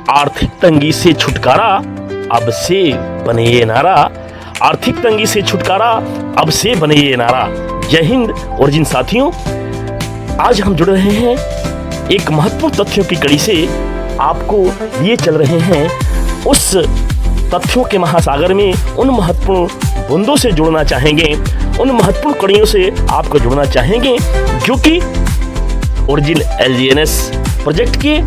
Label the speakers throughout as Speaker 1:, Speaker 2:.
Speaker 1: आर्थिक तंगी से छुटकारा अब से बने ये नारा, आर्थिक तंगी से छुटकारा अब से बने ये नारा। जय हिंद ओरिजिन साथियों, आज हम जुड़ रहे हैं एक महत्वपूर्ण तथ्यों की कड़ी से। आपको लिए चल रहे हैं उस तथ्यों के महासागर में, उन महत्वपूर्ण बूंदों से जुड़ना चाहेंगे, उन महत्वपूर्ण कड़ियों से आपको जुड़ना चाहेंगे जो कि ओरिजिन LGNS प्रोजेक्ट के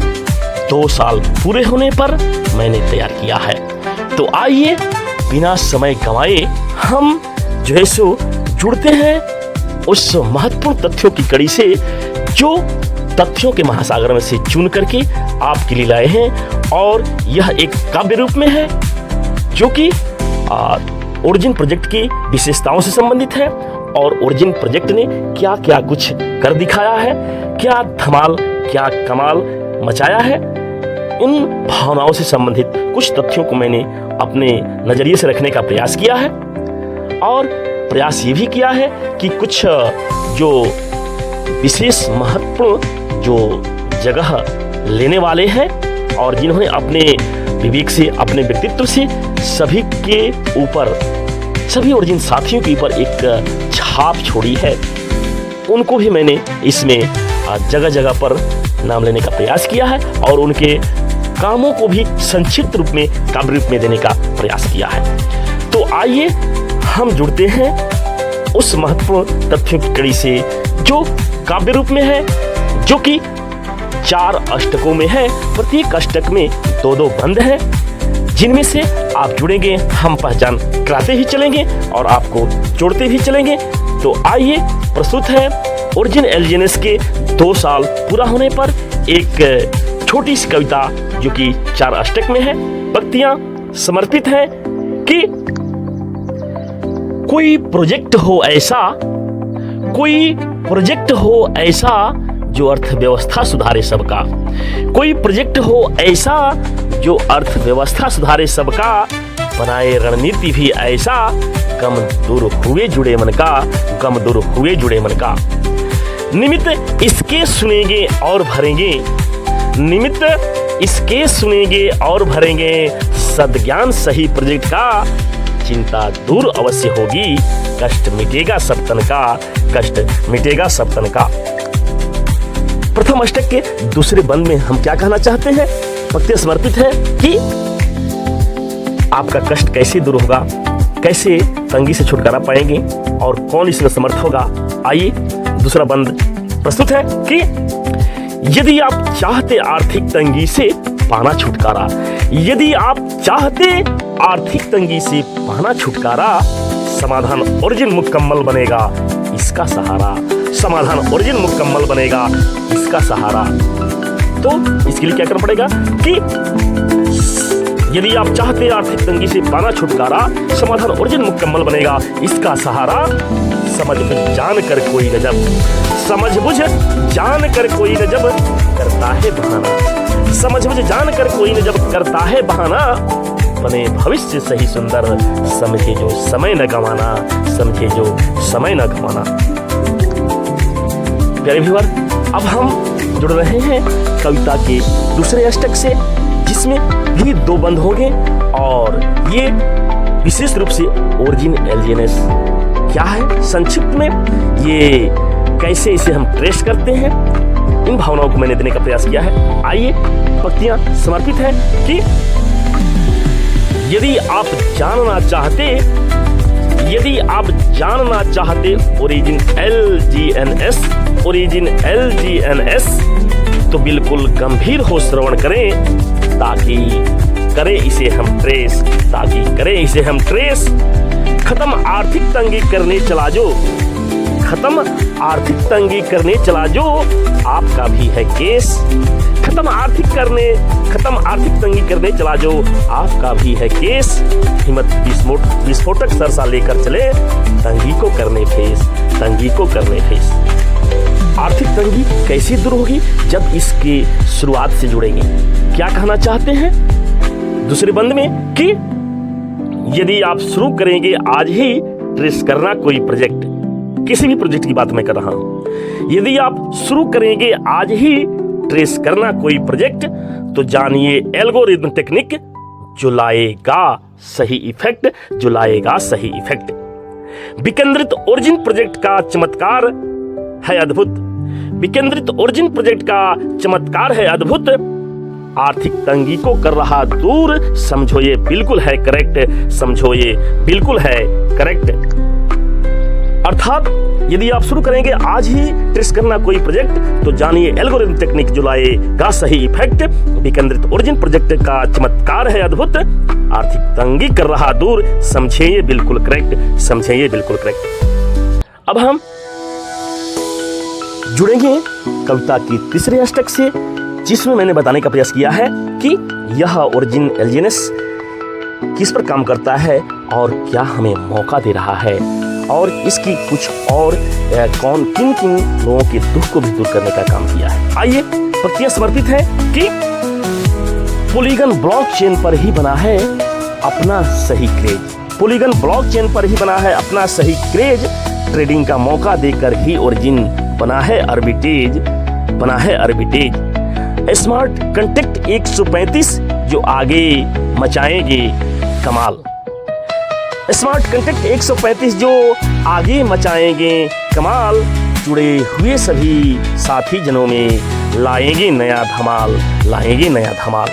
Speaker 1: 2 साल पूरे होने पर मैंने तैयार किया है। तो आइए बिना समय गंवाए हम जो है सो जुड़ते हैं उस महत्वपूर्ण तथ्यों की कड़ी से जो तथ्यों के महासागर में से चुन करके आपके लिए लाए हैं। और यह एक काव्य रूप में है जो कि ओरिजिन प्रोजेक्ट की विशेषताओं से संबंधित है और ओरिजिन प्रोजेक्ट ने क्या क्या कुछ कर दिखाया है, क्या धमाल क्या कमाल मचाया है। इन भावनाओं से संबंधित कुछ तथ्यों को मैंने अपने नजरिए से रखने का प्रयास किया है और प्रयास ये भी किया है कि कुछ जो विशेष महत्वपूर्ण जो जगह लेने वाले हैं और जिन्होंने अपने विवेक से, अपने व्यक्तित्व से सभी के ऊपर, सभी ओरिजिन साथियों के ऊपर एक छाप छोड़ी है, उनको भी मैंने इसमें जगह जगह पर नाम लेने का प्रयास किया है और उनके कामों को भी संक्षिप्त रूप में, काव्य रूप में देने का प्रयास किया है। तो आइए हम जुड़ते हैं उस महत्वपूर्ण तथ्यों की कड़ी से जो काव्य रूप में है, जो कि 4 अष्टकों में है। प्रत्येक अष्टक में 2-2 बंद हैं जिनमें से आप जुड़ेंगे, हम पहचान कराते ही चलेंगे और आपको जोड़ते भी चलेंगे। तो आइए, प्रस्तुत है ओरिजिन LGNS के 2 साल पूरा होने पर एक छोटी सी कविता जो कि 4 अष्टक में है। पंक्तियां समर्पित है कि कोई प्रोजेक्ट हो ऐसा, कोई प्रोजेक्ट हो ऐसा जो अर्थव्यवस्था सुधारे सबका, कोई प्रोजेक्ट हो ऐसा जो अर्थव्यवस्था सुधारे सबका, बनाए रणनीति भी ऐसा, गम दूर हुए जुड़े मन का, गम दूर हुए जुड़े मन का। निमित्त इसके सुनेंगे और भरेंगे, निमित्त इसके सुनेंगे और भरेंगे, सद्ज्ञान सही प्रोजेक्ट का, चिंता दूर अवश्य होगी, कष्ट मिटेगा सब तन का, कष्ट मिटेगा सब तन का। प्रथम अष्टक के दूसरे बंद में हम क्या कहना चाहते हैं? पंक्तियां समर्पित है कि आपका कष्ट कैसे दूर होगा, कैसे तंगी से छुटकारा पाएंगे और कौन इसमें समर्थ होगा। आइए, दूसरा बंद प्रस्तुत है कि यदि आप चाहते आर्थिक तंगी से पाना छुटकारा, यदि आप चाहते आर्थिक तंगी से पाना छुटकारा, समाधान ओरिजिन मुकम्मल बनेगा इसका सहारा, समाधान ओरिजिन मुकम्मल बनेगा इसका सहारा। तो इसके लिए क्या करना पड़ेगा कि यदि आप चाहते आर्थिक तंगी से पाना छुटकारा, समाधान ओरिजिन मुकम्मल बनेगा इसका सहारा, समझ बुझ जान कर कोई गजब, समझ बुझ जान कर कोई गजब करता है बहाना, समझ बुझ जान कर कोई गजब करता है बहाना, बने भविष्य सही सुंदर, समझे जो समय न गंवाना, समझे जो समय न गंवाना। प्यारे व्यूअर, अब हम जुड़ रहे हैं कविता के दूसरे अष्टक से जिसमें भी 2 बंद होंगे और ये विशेष रूप से ओरिजिन LGNS क्या है, संक्षिप्त में ये कैसे इसे हम ट्रेस करते हैं, इन भावनाओं को मैंने देने का प्रयास किया है। आइए, पंक्तियां समर्पित है कि यदि आप जानना चाहते, यदि आप जानना चाहते ओरिजिन LGNS, ओरिजिन LGNS, तो बिल्कुल गंभीर हो श्रवण करें ताकि करें इसे हम ट्रेस, ताकि करें इसे हम ट्रेस। खत्म आर्थिक तंगी करने चला जो, खत्म आर्थिक तंगी करने चला जो, आपका भी है केस। खत्म आर्थिक तंगी करने चला जो, आपका भी है केस। हिम्मत विस्फोटक सरसा लेकर चले, तंगी को करने फेस, तंगी को करने फेस। आर्थिक तंगी कैसे दूर होगी? जब इसकी शुरुआत से जुड़ेंगे। क्या कहना चाहते हैं दूसरे बंद में कि यदि आप शुरू करेंगे आज ही ट्रेस करना कोई प्रोजेक्ट, किसी भी प्रोजेक्ट की बात मैं कर रहा हूं, यदि आप शुरू करेंगे आज ही ट्रेस करना कोई प्रोजेक्ट तो जानिए एल्गोरिथम टेक्निक जो लाएगा सही इफेक्ट, जो लाएगा सही इफेक्ट। विकेंद्रित ओरिजिन प्रोजेक्ट का चमत्कार है अद्भुत, विकेंद्रित ओरिजिन प्रोजेक्ट का चमत्कार है अद्भुत। आर्थिक तंगी को कर रहा दूर, समझो ये बिल्कुल है करेक्ट, समझो ये बिल्कुल है करेक्ट। अर्थात यदि आप शुरू करेंगे आज ही ट्रेस करना कोई प्रोजेक्ट तो जानिए एल्गोरिथम टेक्निक जो लाएगा सही इफेक्ट। विकेंद्रित ओरिजिन प्रोजेक्ट का चमत्कार है अद्भुत, आर्थिक तंगी कर रहा दूर, समझे ये बिल्कुल करेक्ट, समझे ये बिल्कुल करेक्ट। अब हम जुड़ेंगे कविता की तीसरे अष्टक से, जिसमें मैंने बताने का प्रयास किया है कि यह ओरिजिन एल्जीनस किस पर काम करता है और क्या हमें मौका दे रहा है, और इसकी कुछ और कौन किन किन लोगों के दुख को भी दूर करने का काम किया है। आइए, पंक्तियां समर्पित है कि पॉलीगन ब्लॉकचेन पर ही बना है अपना सही क्रेज, पॉलीगन ब्लॉकचेन पर ही बना है अपना सही क्रेज, ट्रेडिंग का मौका देकर ही ओरिजिन बना है आर्बिट्रेज, बना है आर्बिट्रेज। स्मार्ट कॉन्ट्रैक्ट 135 जो आगे मचाएंगे कमाल, स्मार्ट कॉन्ट्रैक्ट 135 जो आगे मचाएंगे कमाल, जुड़े हुए सभी साथी जनों में लाएंगे नया धमाल, लाएंगे नया धमाल।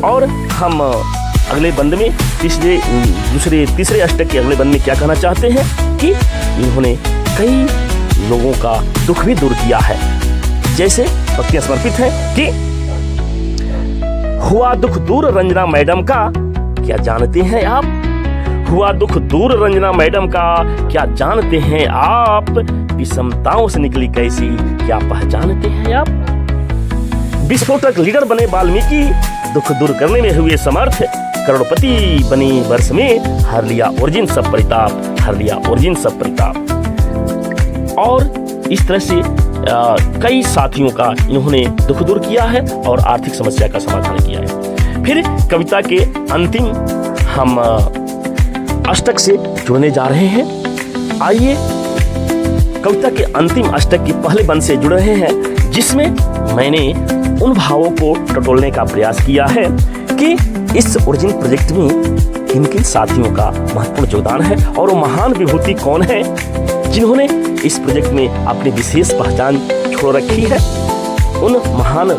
Speaker 1: और हम अगले बंद में तीसरे अष्टक के अगले बंद में क्या कहना चाहते हैं कि इन्होंने कई लोगों का दुख भी दूर किया है। जैसे पंक्तियां समर्पित है कि हुआ दुख दूर रंजना मैडम का, क्या जानते हैं आप, हुआ दुख दूर रंजना मैडम का, क्या जानते हैं आप, विषमताओं से निकली कैसी, क्या पहचानते हैं आप। विस्फोटक लीडर बने वाल्मीकि, दुख दूर करने में हुए समर्थ, करोड़पति बनी वर्ष में, हर लिया ओरिजिन सब परिताप, हर लिया ओरिजिन सब परिताप। और इस तरह से कई साथियों का इन्होंने दुख दूर किया है और आर्थिक समस्या का समाधान किया है। फिर कविता के अंतिम हम अष्टक से जुड़ने जा रहे हैं। आइए, कविता के अंतिम अष्टक के पहले बंद से जुड़ रहे हैं, जिसमें मैंने उन भावों को टटोलने का प्रयास किया है कि इस ओरिजिन प्रोजेक्ट में किन किन साथियों का महत्वपूर्ण योगदान है और वो महान विभूति कौन है जिन्होंने इस प्रोजेक्ट में अपनी विशेष पहचान छोड़ रखी है। उन महान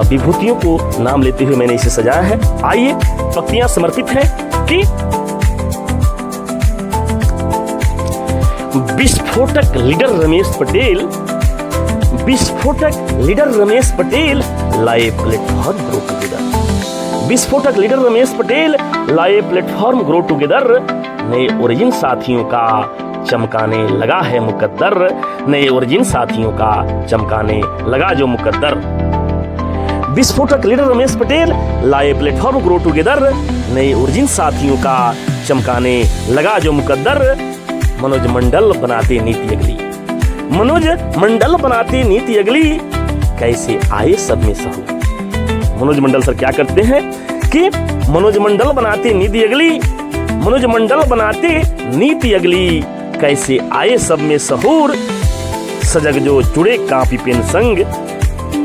Speaker 1: विभूतियों को नाम लेते हुए मैंने इसे सजाया है। आइए, पंक्तियां समर्पित है कि विस्फोटक लीडर रमेश पटेल, विस्फोटक लीडर रमेश पटेल लाए प्लेटफॉर्म ग्रो टुगेदर, विस्फोटक लीडर रमेश पटेल लाए प्लेटफॉर्म ग्रो टुगेदर, नए ओरिजिन साथियों का चमकाने लगा है मुकद्दर, नए ओरिजिन साथियों का चमकाने लगा जो मुकद्दर। विस्फोटक लीडर रमेश पटेल लाए प्लेटफॉर्म ग्रो टुगेदर, नए ओरिजिन साथियों का चमकाने लगा जो मुकद्दर। मनोज मंडल बनाते नीति अगली, मनोज मंडल बनाते नीति अगली, कैसे आए सब में सहू। मनोज मंडल सर क्या करते हैं कि मनोज मंडल बनाते नीति अगली, मनोज मंडल बनाते नीति अगली, कैसे आए सब में सहूर, सजग जो जुड़े कापी पेन संग,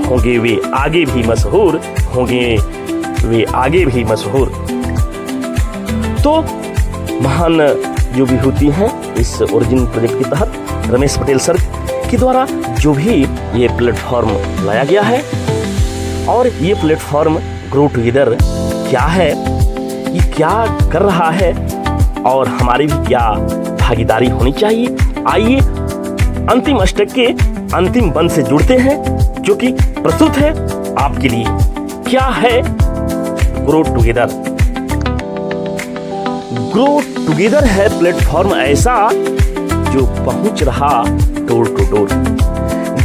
Speaker 1: होंगे वे आगे भी मशहूर, होंगे वे आगे भी मशहूर। तो महान जो विभूति हैं इस ओरिजिन प्रोजेक्ट के तहत रमेश पटेल सर के द्वारा जो भी ये प्लेटफॉर्म लाया गया है, और ये प्लेटफॉर्म ग्रो टुगेदर क्या है, ये क्या कर रहा है और हमारी भी क्या भागीदारी होनी चाहिए। आइए, अंतिम अष्टक के अंतिम बंद से जुड़ते हैं जो कि प्रस्तुत है आपके लिए। क्या है ग्रो टुगेदर? ग्रो टुगेदर है प्लेटफॉर्म ऐसा जो पहुंच रहा door to door.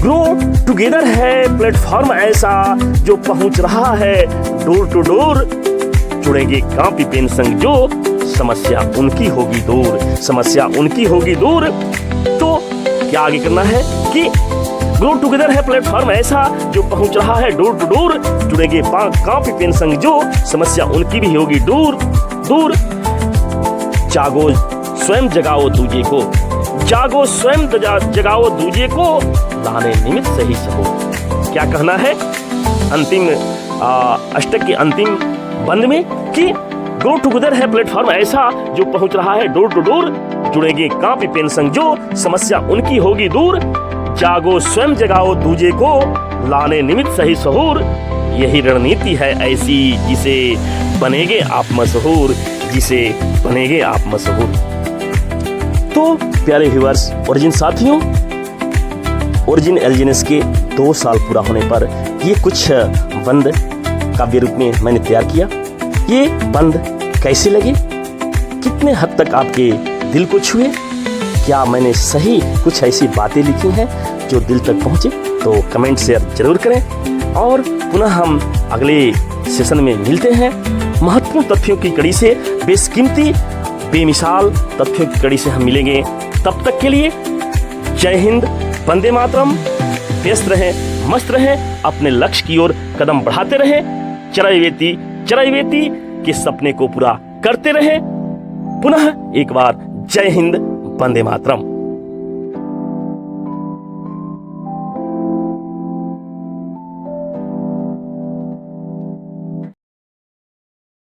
Speaker 1: Grow together है प्लेटफॉर्म ऐसा जो पहुंच रहा है डोर टू डोर। जुड़ेंगे कापी पेन संग जो, समस्या उनकी होगी दूर, समस्या उनकी होगी दूर। तो क्या आगे करना है कि ग्रो टुगेदर है प्लेटफॉर्म ऐसा जो पहुंच रहा है डोर टू डोर। जुड़ेंगे कापी पेन संग जो, समस्या उनकी भी होगी दूर दूर। जागो स्वयं जगाओ दूजे को, जागो स्वयं जगाओ दूजे को, लाने निमित्त सही सहो। क्या कहना है अंतिम अष्टक के अंतिम बंद में कि ग्रो टुगेदर है प्लेटफॉर्म ऐसा जो पहुंच रहा है डोर टू डोर, जुड़ेंगे कांपी पेन संग जो समस्या उनकी होगी दूर, जागो स्वयं जगाओ दूजे को लाने निमित्त सही सहूर, यही रणनीति है ऐसी जिसे बनेगे आप मशहूर, जिसे बनेगे आप मशहूर। तो प्यारे व्यूअर्स, ओरिजिन साथियों, ओरिजिन एलजीएनएस के 2 साल पूरा होने पर ये कुछ बंद काव्य रूप में मैंने तैयार किया। ये बंद कैसे लगे, कितने हद तक आपके दिल को छुए, क्या मैंने सही कुछ ऐसी बातें लिखी हैं जो दिल तक पहुंचे, तो कमेंट शेयर जरूर करें। और पुनः हम अगले सेशन में मिलते हैं महत्वपूर्ण तथ्यों की कड़ी से, बेशकीमती बेमिसाल तथ्यों की कड़ी से हम मिलेंगे। तब तक के लिए जय हिंद, वंदे मातरम। व्यस्त रहें, मस्त रहें, अपने लक्ष्य की ओर कदम बढ़ाते रहें, चरैवेति चरैवेति के सपने को पूरा करते रहें। पुनः एक बार जय हिंद, वंदे मातरम।